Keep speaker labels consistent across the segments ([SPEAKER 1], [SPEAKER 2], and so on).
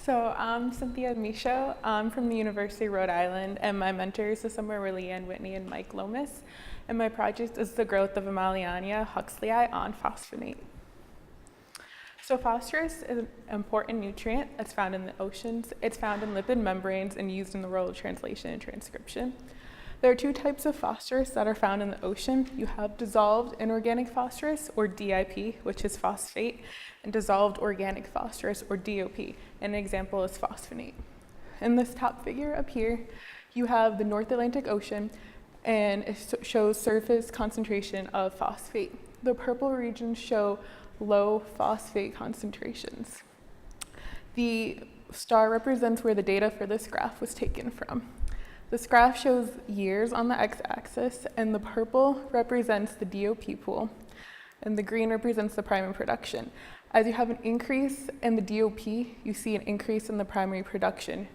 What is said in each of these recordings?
[SPEAKER 1] So I'm Cynthia Michaud. I'm from the University of Rhode Island, and my mentors are Emiliania and Whitney and Mike Lomas. And my project is the growth of Emiliania huxleyi on phosphonate. So phosphorus is an important nutrient that's found in the oceans. It's found in lipid membranes and used in the role of translation and transcription. There are two types of phosphorus that are found in the ocean. You have dissolved inorganic phosphorus, or DIP, which is phosphate, and dissolved organic phosphorus, or DOP. An example is phosphonate. In this top figure up here, you have the North Atlantic Ocean, and it shows surface concentration of phosphate. The purple regions show low phosphate concentrations. The star represents where the data for this graph was taken from. This graph shows years on the x-axis, and the purple represents the DOP pool, and the green represents the primary production. As you have an increase in the DOP, you see an increase in the primary production,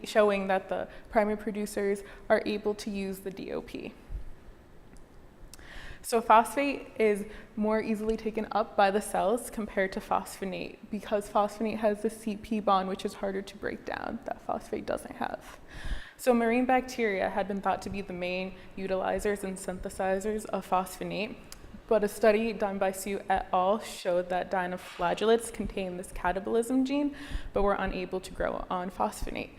[SPEAKER 1] showing that the primary producers are able to use the DOP. So phosphate is more easily taken up by the cells compared to phosphonate, because phosphonate has the CP bond, which is harder to break down, that phosphate doesn't have. So marine bacteria had been thought to be the main utilizers and synthesizers of phosphonate, but a study done by Sue et al. Showed that dinoflagellates contain this catabolism gene, but were unable to grow on phosphonate.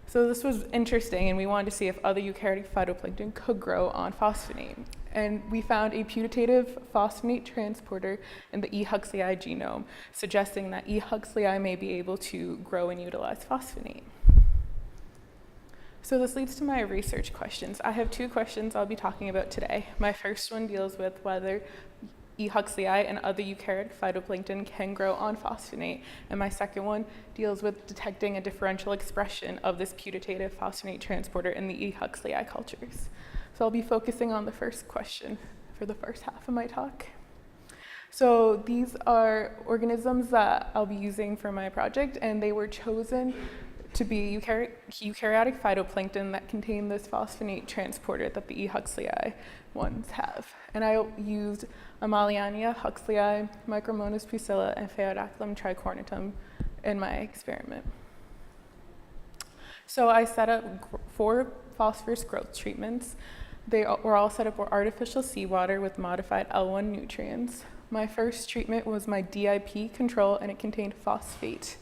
[SPEAKER 1] So this was interesting, and we wanted to see if other eukaryotic phytoplankton could grow on phosphonate. And we found a putative phosphonate transporter in the E. huxleyi genome, suggesting that E. huxleyi may be able to grow and utilize phosphonate. So this leads to my research questions. I have two questions I'll be talking about today. My first one deals with whether E. huxleyi and other eukaryotic phytoplankton can grow on phosphonate, and my second one deals with detecting a differential expression of this putative phosphonate transporter in the E. huxleyi cultures. So I'll be focusing on the first question for the first half of my talk. So these are organisms that I'll be using for my project, and they were chosen to be eukaryotic phytoplankton that contain this phosphonate transporter that the E. huxleyi ones have. And I used Emiliania, Huxleyi, Micromonas pusilla, and Phaeodactylum tricornitum in my experiment. So I set up 4 phosphorus growth treatments. They were all set up with artificial seawater with modified L1 nutrients. My first treatment was my DIP control, and it contained phosphate.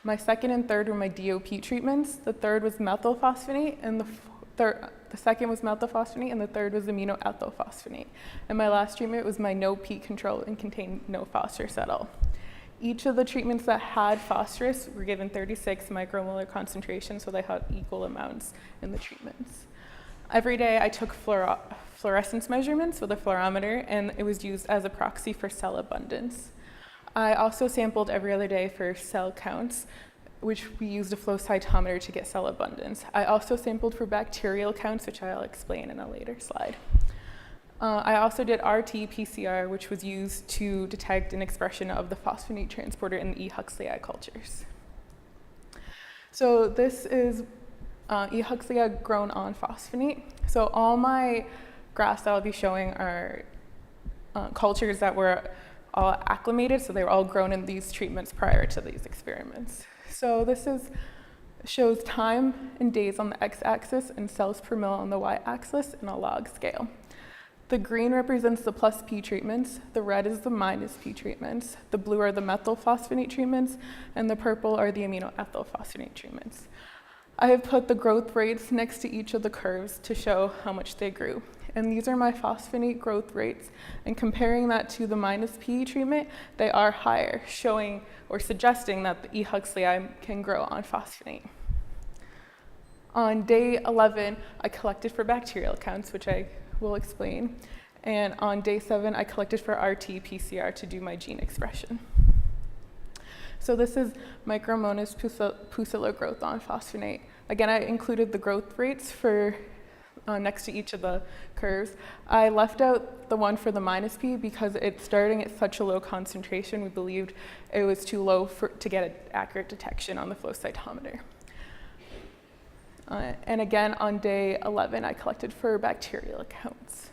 [SPEAKER 1] My second and third were my DOP treatments. The third was methylphosphonate, and the second was methylphosphonate, and the third was aminoethylphosphonate. And my last treatment was my no P control and contained no phosphorus at all. Each of the treatments that had phosphorus were given 36 micromolar concentration, so they had equal amounts in the treatments. Every day I took fluorescence measurements with a fluorometer, and it was used as a proxy for cell abundance. I also sampled every other day for cell counts, which we used a flow cytometer to get cell abundance. I also sampled for bacterial counts, which I'll explain in a later slide. I also did RT-PCR, which was used to detect an expression of the phosphonate transporter in the E. huxleyi cultures. So this is E. huxleyi grown on phosphonate. So all my graphs that I'll be showing are cultures that were all acclimated, so they were all grown in these treatments prior to these experiments. So this shows time in days on the x-axis and cells per mil on the y-axis in a log scale. The green represents the plus P treatments, the red is the minus P treatments, the blue are the methylphosphonate treatments, and the purple are the aminoethylphosphonate treatments. I have put the growth rates next to each of the curves to show how much they grew. And these are my phosphonate growth rates. And comparing that to the minus P treatment, they are higher, showing or suggesting that the E. huxleyi can grow on phosphonate. On day 11, I collected for bacterial counts, which I will explain. And on day 7, I collected for RT-PCR to do my gene expression. So this is Micromonas pusilla growth on phosphonate. Again, I included the growth rates for next to each of the curves. I left out the one for the minus P because it's starting at such a low concentration. We believed it was too low to get an accurate detection on the flow cytometer. And again, on day 11, I collected for bacterial counts.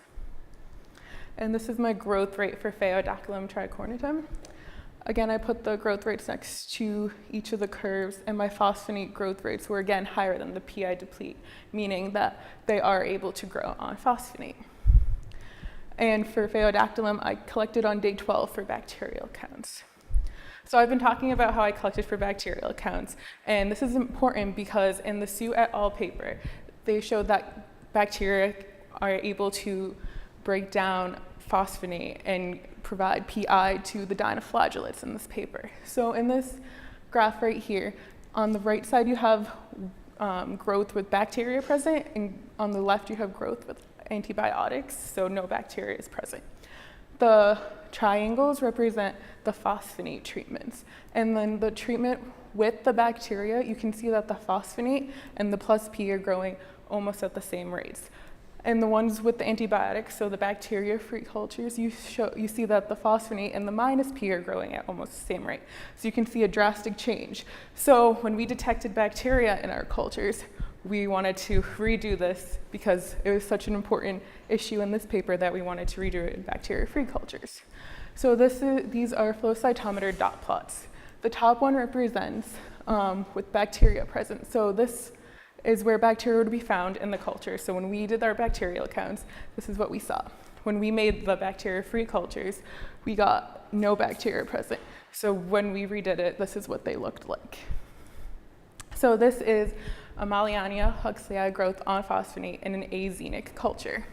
[SPEAKER 1] And this is my growth rate for Phaeodactylum tricornitum. Again, I put the growth rates next to each of the curves, and my phosphonate growth rates were again higher than the PI deplete, meaning that they are able to grow on phosphonate. And for Phaeodactylum, I collected on day 12 for bacterial counts. So I've been talking about how I collected for bacterial counts, and this is important because in the Su et al. Paper, they showed that bacteria are able to break down phosphonate and provide PI to the dinoflagellates in this paper. So in this graph right here, on the right side you have growth with bacteria present, and on the left you have growth with antibiotics, so no bacteria is present. The triangles represent the phosphonate treatments, and then the treatment with the bacteria, you can see that the phosphonate and the plus P are growing almost at the same rates. And the ones with the antibiotics, so the bacteria-free cultures, you see that the phosphonate and the minus P are growing at almost the same rate. So you can see a drastic change. So when we detected bacteria in our cultures, we wanted to redo this because it was such an important issue in this paper that we wanted to redo it in bacteria-free cultures. So these are flow cytometer dot plots. The top one represents with bacteria present. So this is where bacteria would be found in the culture. So when we did our bacterial counts, this is what we saw. When we made the bacteria-free cultures, we got no bacteria present. So when we redid it, this is what they looked like. So this is Emiliania huxleyi growth on phosphonate in an azenic culture.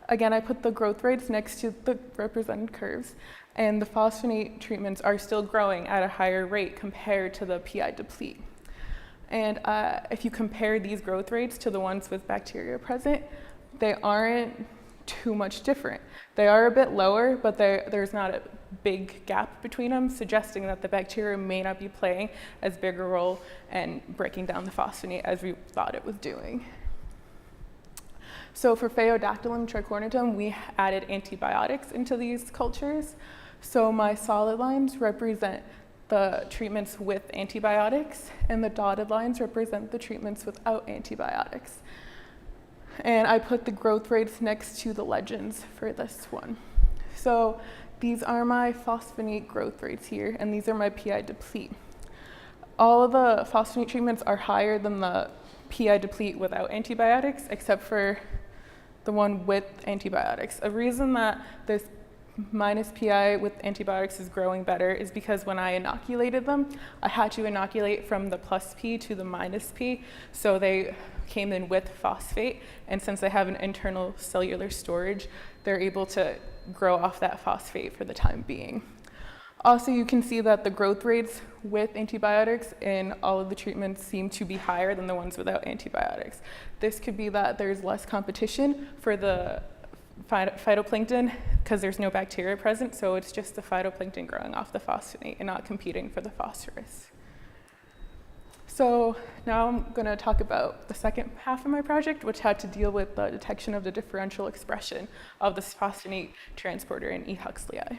[SPEAKER 1] Again, I put the growth rates next to the represented curves, and the phosphonate treatments are still growing at a higher rate compared to the PI deplete. And if you compare these growth rates to the ones with bacteria present, they aren't too much different. They are a bit lower, but there's not a big gap between them, suggesting that the bacteria may not be playing as big a role in breaking down the phosphonate as we thought it was doing. So for Phaeodactylum tricornitum, we added antibiotics into these cultures. So my solid lines represent the treatments with antibiotics, and the dotted lines represent the treatments without antibiotics. And I put the growth rates next to the legends for this one. So these are my phosphonate growth rates here, and these are my PI deplete. All of the phosphonate treatments are higher than the PI deplete without antibiotics, except for the one with antibiotics. A reason that this minus PI with antibiotics is growing better is because when I inoculated them, I had to inoculate from the plus P to the minus P, so they came in with phosphate, and since they have an internal cellular storage, they're able to grow off that phosphate for the time being. Also, you can see that the growth rates with antibiotics in all of the treatments seem to be higher than the ones without antibiotics. This could be that there's less competition for the phytoplankton because there's no bacteria present, so it's just the phytoplankton growing off the phosphonate and not competing for the phosphorus. So now I'm going to talk about the second half of my project, which had to deal with the detection of the differential expression of this phosphonate transporter in E. huxleyi.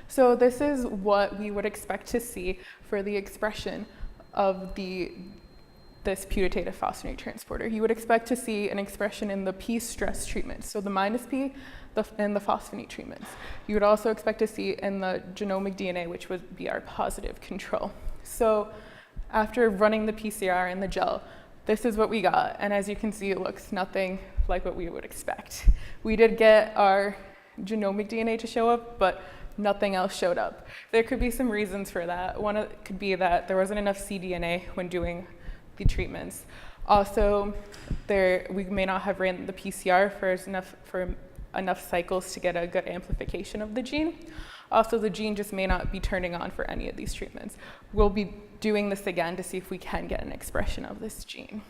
[SPEAKER 1] So this is what we would expect to see for the expression of this putative phosphonate transporter. You would expect to see an expression in the P stress treatments, so the minus P and the phosphonate treatments. You would also expect to see in the genomic DNA, which would be our positive control. So after running the PCR in the gel, this is what we got, and as you can see, it looks nothing like what we would expect. We did get our genomic DNA to show up, but nothing else showed up. There could be some reasons for that. One could be that there wasn't enough cDNA when doing the treatments. Also, we may not have ran the PCR for enough cycles to get a good amplification of the gene. Also, the gene just may not be turning on for any of these treatments. We'll be doing this again to see if we can get an expression of this gene.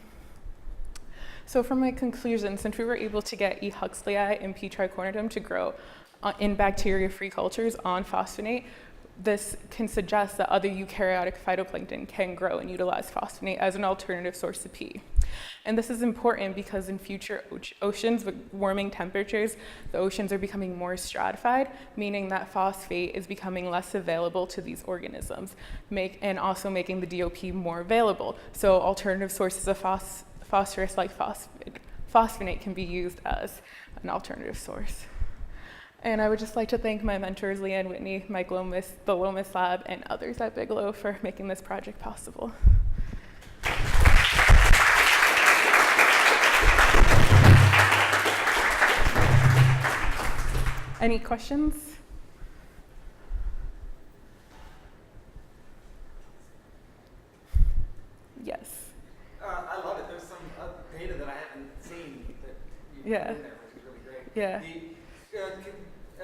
[SPEAKER 1] So for my conclusion, since we were able to get E. huxleyi and P. tricornitum to grow in bacteria-free cultures on phosphonate, this can suggest that other eukaryotic phytoplankton can grow and utilize phosphonate as an alternative source of P. And this is important because in future oceans with warming temperatures, the oceans are becoming more stratified, meaning that phosphate is becoming less available to these organisms, and also making the DOP more available. So alternative sources of phosphorus like phosphonate can be used as an alternative source. And I would just like to thank my mentors, Leanne Whitney, Mike Lomas, the Lomas Lab, and others at Bigelow for making this project possible. Any questions? Yes.
[SPEAKER 2] I love it. There's some data that I haven't seen that you put
[SPEAKER 1] Yeah.
[SPEAKER 2] in there, which is really great.
[SPEAKER 1] Yeah.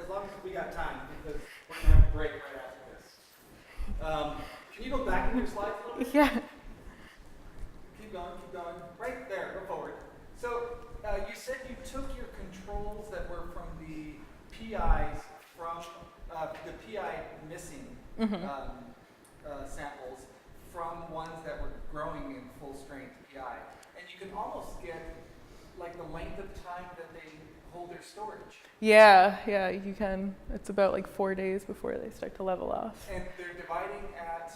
[SPEAKER 2] As long as we got time, because we're going to have a break right after this. Can you go back in your slides a little bit?
[SPEAKER 1] Yeah.
[SPEAKER 2] Keep going, keep going. Right there, go forward. So you said you took your controls that were from the PIs from the PI missing samples from ones that were growing in full strength PI. And you can almost get like the length of time that they hold their storage.
[SPEAKER 1] Yeah, you can. It's about like 4 days before they start to level off.
[SPEAKER 2] And they're dividing at,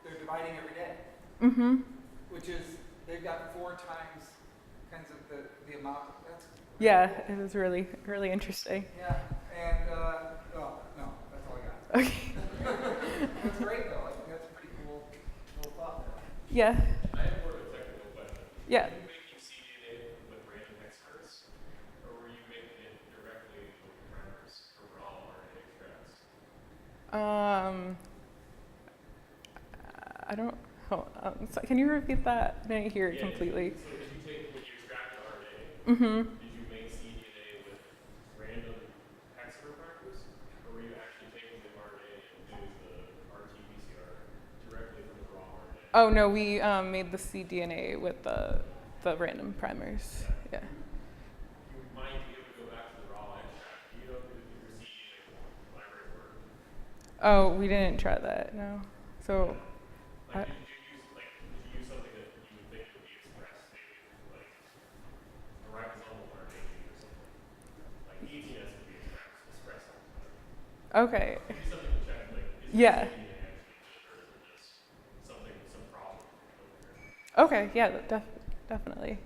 [SPEAKER 2] they're dividing every day.
[SPEAKER 1] Mm-hmm.
[SPEAKER 2] Which is, they've got 4 times kinds of the amount. That's
[SPEAKER 1] Yeah,
[SPEAKER 2] cool.
[SPEAKER 1] it was really, really interesting.
[SPEAKER 2] Yeah, and, oh, no, that's all I got.
[SPEAKER 1] Okay.
[SPEAKER 2] That's great though, I think that's a pretty cool thought there.
[SPEAKER 1] Yeah.
[SPEAKER 3] I have more of a technical question.
[SPEAKER 1] Yeah.
[SPEAKER 3] Were you making cDNA with random hexamers, or were you making it directly with primers for raw RNA extracts?
[SPEAKER 1] I don't. So can you repeat that? I didn't hear it completely.
[SPEAKER 3] So did you take, when you extract the RNA,
[SPEAKER 1] Mm-hmm.
[SPEAKER 3] did you make cDNA with random hexamer primers, or were you actually taking the RNA and doing the RT-PCR directly from the raw RNA?
[SPEAKER 1] Oh no, we made the cDNA with the random primers. Yeah.
[SPEAKER 3] You might be able to go back to the raw extract. Do you know if your cDNA library work?
[SPEAKER 1] Oh, we didn't try that. No. So.
[SPEAKER 3] Like, did you use something that you would think would be expressed, maybe like a ribosomal RNA gene or something? Like ETS would be expressed something.
[SPEAKER 1] Okay.
[SPEAKER 3] Maybe something to check, like, is
[SPEAKER 1] Yeah.
[SPEAKER 3] the cDNA actually good, or is it just something, some problem over here?
[SPEAKER 1] Okay. Yeah. Definitely.